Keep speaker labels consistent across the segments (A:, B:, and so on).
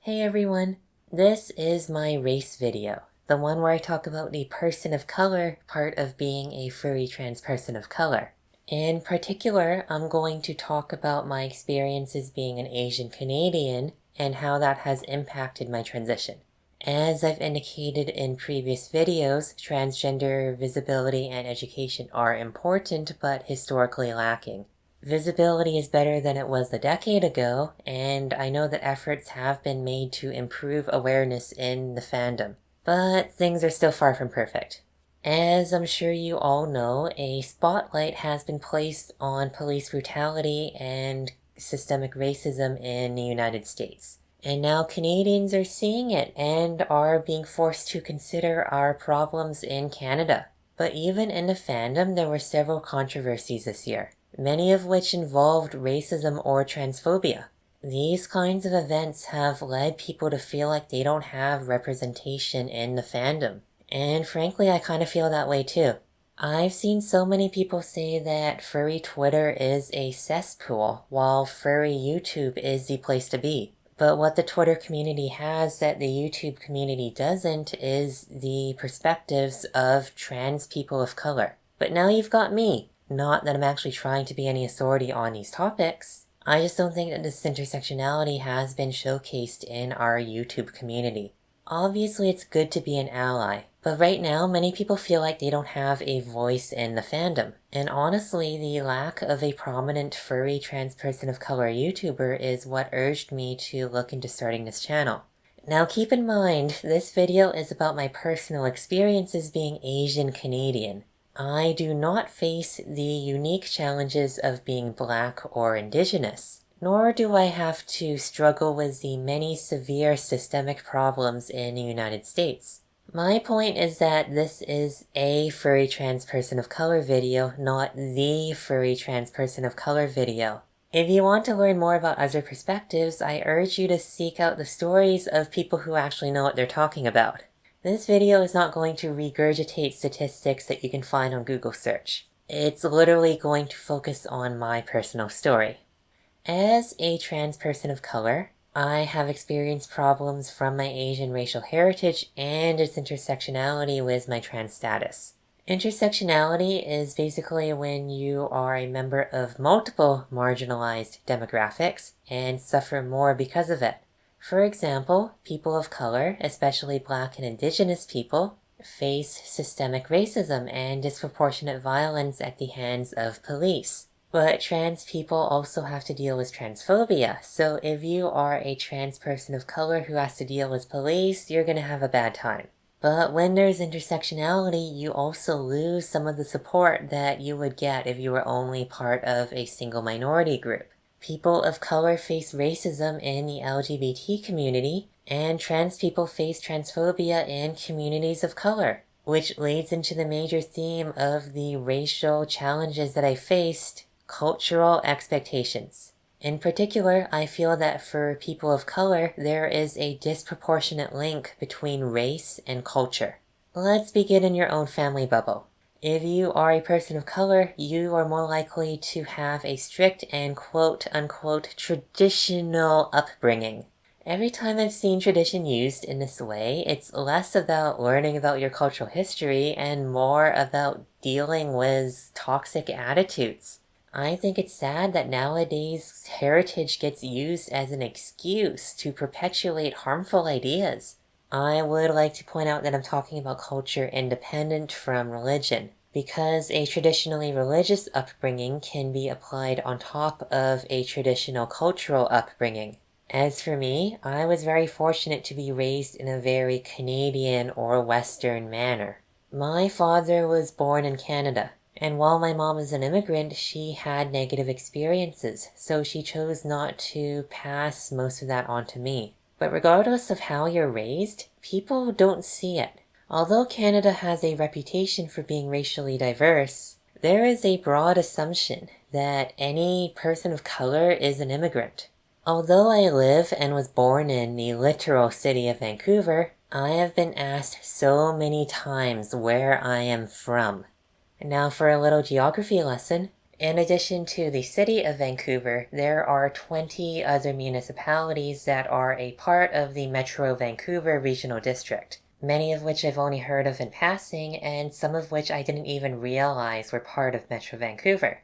A: Hey everyone, this is my race video, the one where I talk about the person of color part of being a furry trans person of color. In particular, I'm going to talk about my experiences being an Asian Canadian and how that has impacted my transition. As I've indicated in previous videos, transgender visibility and education are important but historically lacking. Visibility is better than it was a decade ago, and I know that efforts have been made to improve awareness in the fandom, but things are still far from perfect. As I'm sure you all know, a spotlight has been placed on police brutality and systemic racism in the United States. And now Canadians are seeing it and are being forced to consider our problems in Canada. But even in the fandom, there were several controversies this year, many of which involved racism or transphobia. These kinds of events have led people to feel like they don't have representation in the fandom. And frankly, I kind of feel that way too. I've seen so many people say that furry Twitter is a cesspool, while furry YouTube is the place to be. But what the Twitter community has that the YouTube community doesn't is the perspectives of trans people of color. But now you've got me. Not that I'm actually trying to be any authority on these topics. I just don't think that this intersectionality has been showcased in our YouTube community. Obviously, it's good to be an ally, but right now many people feel like they don't have a voice in the fandom. And honestly, the lack of a prominent furry trans person of color YouTuber is what urged me to look into starting this channel. Now keep in mind, this video is about my personal experiences being Asian Canadian. I do not face the unique challenges of being Black or Indigenous, nor do I have to struggle with the many severe systemic problems in the United States. My point is that this is a furry trans person of color video, not the furry trans person of color video. If you want to learn more about other perspectives, I urge you to seek out the stories of people who actually know what they're talking about. This video is not going to regurgitate statistics that you can find on Google search. It's literally going to focus on my personal story. As a trans person of color, I have experienced problems from my Asian racial heritage and its intersectionality with my trans status. Intersectionality is basically when you are a member of multiple marginalized demographics and suffer more because of it. For example, people of color, especially Black and Indigenous people, face systemic racism and disproportionate violence at the hands of police. But trans people also have to deal with transphobia, so if you are a trans person of color who has to deal with police, you're gonna have a bad time. But when there's intersectionality, you also lose some of the support that you would get if you were only part of a single minority group. People of color face racism in the LGBT community, and trans people face transphobia in communities of color, which leads into the major theme of the racial challenges that I faced: cultural expectations. In particular, I feel that for people of color, there is a disproportionate link between race and culture. Let's begin in your own family bubble. If you are a person of color, you are more likely to have a strict and quote-unquote traditional upbringing. Every time I've seen tradition used in this way, it's less about learning about your cultural history and more about dealing with toxic attitudes. I think it's sad that nowadays heritage gets used as an excuse to perpetuate harmful ideas. I would like to point out that I'm talking about culture independent from religion, because a traditionally religious upbringing can be applied on top of a traditional cultural upbringing. As for me, I was very fortunate to be raised in a very Canadian or Western manner. My father was born in Canada, and while my mom is an immigrant, she had negative experiences, so she chose not to pass most of that on to me. But regardless of how you're raised, people don't see it. Although Canada has a reputation for being racially diverse, there is a broad assumption that any person of color is an immigrant. Although I live and was born in the literal city of Vancouver, I have been asked so many times where I am from. Now for a little geography lesson. In addition to the city of Vancouver, there are 20 other municipalities that are a part of the Metro Vancouver Regional District, many of which I've only heard of in passing, and some of which I didn't even realize were part of Metro Vancouver.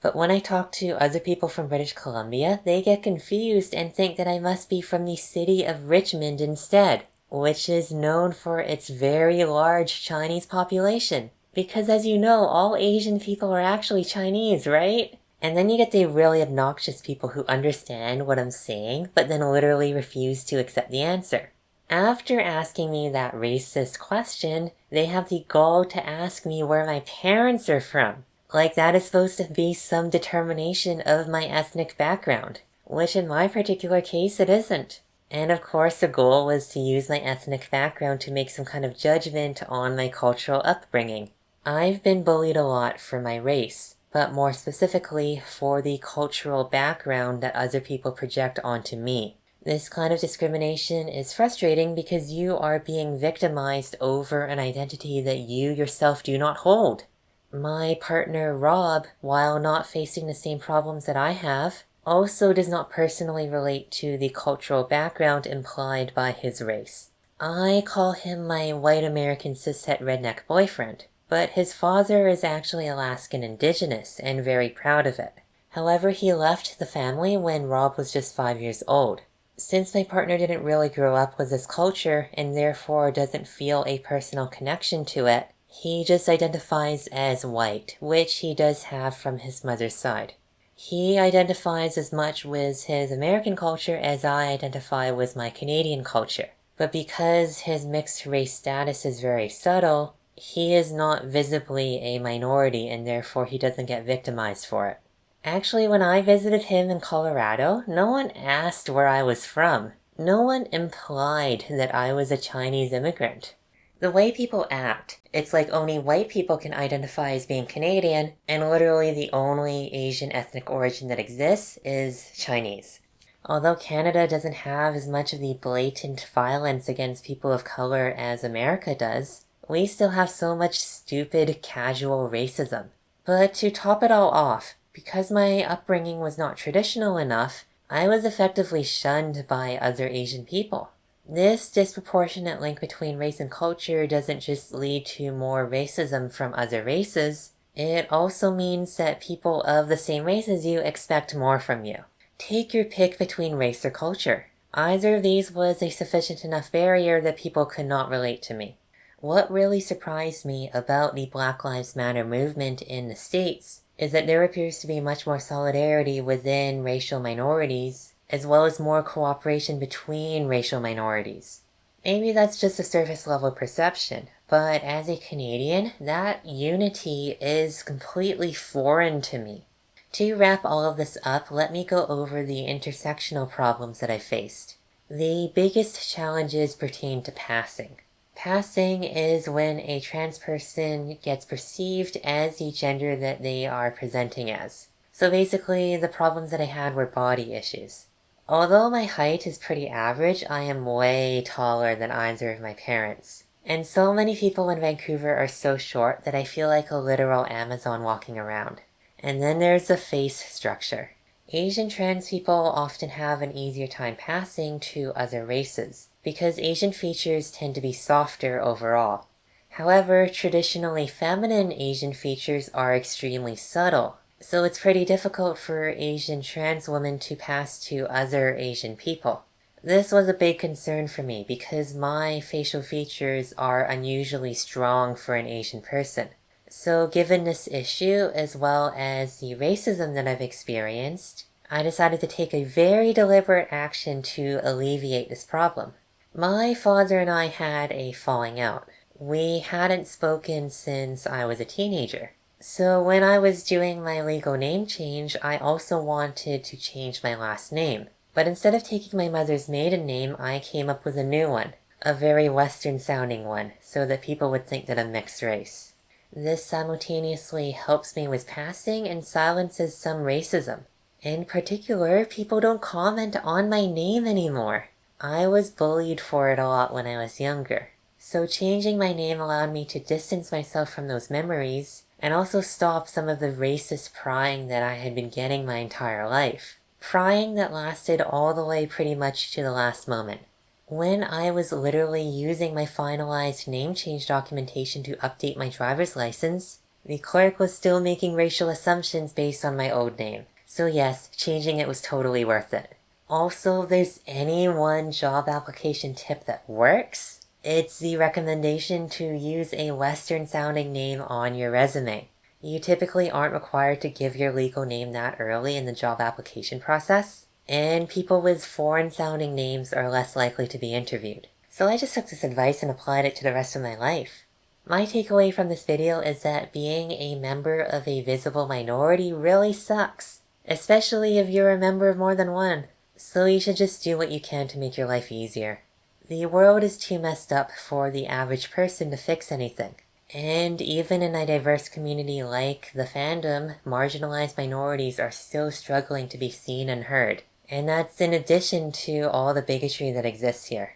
A: But when I talk to other people from British Columbia, they get confused and think that I must be from the city of Richmond instead, which is known for its very large Chinese population. Because as you know, all Asian people are actually Chinese, right? And then you get the really obnoxious people who understand what I'm saying, but then literally refuse to accept the answer. After asking me that racist question, they have the gall to ask me where my parents are from. Like that is supposed to be some determination of my ethnic background, which in my particular case it isn't. And of course the goal was to use my ethnic background to make some kind of judgment on my cultural upbringing. I've been bullied a lot for my race, but more specifically for the cultural background that other people project onto me. This kind of discrimination is frustrating because you are being victimized over an identity that you yourself do not hold. My partner Rob, while not facing the same problems that I have, also does not personally relate to the cultural background implied by his race. I call him my white American cishet redneck boyfriend, but his father is actually Alaskan Indigenous and very proud of it. However, he left the family when Rob was just 5 years old. Since my partner didn't really grow up with this culture and therefore doesn't feel a personal connection to it, he just identifies as white, which he does have from his mother's side. He identifies as much with his American culture as I identify with my Canadian culture. But because his mixed race status is very subtle, he is not visibly a minority and therefore he doesn't get victimized for it. Actually, when I visited him in Colorado, no one asked where I was from. No one implied that I was a Chinese immigrant. The way people act, it's like only white people can identify as being Canadian, and literally the only Asian ethnic origin that exists is Chinese. Although Canada doesn't have as much of the blatant violence against people of color as America does, we still have so much stupid casual racism. But to top it all off, because my upbringing was not traditional enough, I was effectively shunned by other Asian people. This disproportionate link between race and culture doesn't just lead to more racism from other races, it also means that people of the same race as you expect more from you. Take your pick between race or culture. Either of these was a sufficient enough barrier that people could not relate to me. What really surprised me about the Black Lives Matter movement in the States is that there appears to be much more solidarity within racial minorities, as well as more cooperation between racial minorities. Maybe that's just a surface level perception, but as a Canadian, that unity is completely foreign to me. To wrap all of this up, let me go over the intersectional problems that I faced. The biggest challenges pertain to passing. Passing is when a trans person gets perceived as the gender that they are presenting as. So basically, the problems that I had were body issues. Although my height is pretty average, I am way taller than either of my parents. And so many people in Vancouver are so short that I feel like a literal Amazon walking around. And then there's the face structure. Asian trans people often have an easier time passing to other races, because Asian features tend to be softer overall. However, traditionally feminine Asian features are extremely subtle, so it's pretty difficult for Asian trans women to pass to other Asian people. This was a big concern for me because my facial features are unusually strong for an Asian person. So given this issue, as well as the racism that I've experienced, I decided to take a very deliberate action to alleviate this problem. My father and I had a falling out. We hadn't spoken since I was a teenager. So when I was doing my legal name change, I also wanted to change my last name. But instead of taking my mother's maiden name, I came up with a new one, a very Western sounding one, so that people would think that I'm mixed race. This simultaneously helps me with passing and silences some racism. In particular, people don't comment on my name anymore. I was bullied for it a lot when I was younger. So changing my name allowed me to distance myself from those memories, and also stop some of the racist prying that I had been getting my entire life. Prying that lasted all the way pretty much to the last moment. When I was literally using my finalized name change documentation to update my driver's license, the clerk was still making racial assumptions based on my old name. So yes, changing it was totally worth it. Also, if there's any one job application tip that works, it's the recommendation to use a Western-sounding name on your resume. You typically aren't required to give your legal name that early in the job application process, and people with foreign-sounding names are less likely to be interviewed. So I just took this advice and applied it to the rest of my life. My takeaway from this video is that being a member of a visible minority really sucks, especially if you're a member of more than one. So you should just do what you can to make your life easier. The world is too messed up for the average person to fix anything. And even in a diverse community like the fandom, marginalized minorities are still struggling to be seen and heard. And that's in addition to all the bigotry that exists here.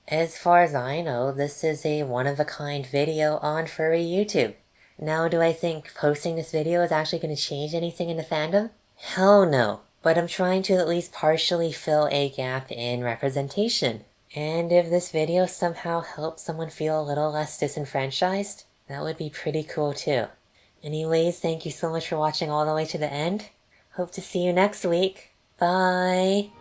A: As far as I know, this is a one-of-a-kind video on Furry YouTube. Now, do I think posting this video is actually going to change anything in the fandom? Hell no. But I'm trying to at least partially fill a gap in representation. And if this video somehow helps someone feel a little less disenfranchised, that would be pretty cool too. Anyways, thank you so much for watching all the way to the end. Hope to see you next week. Bye!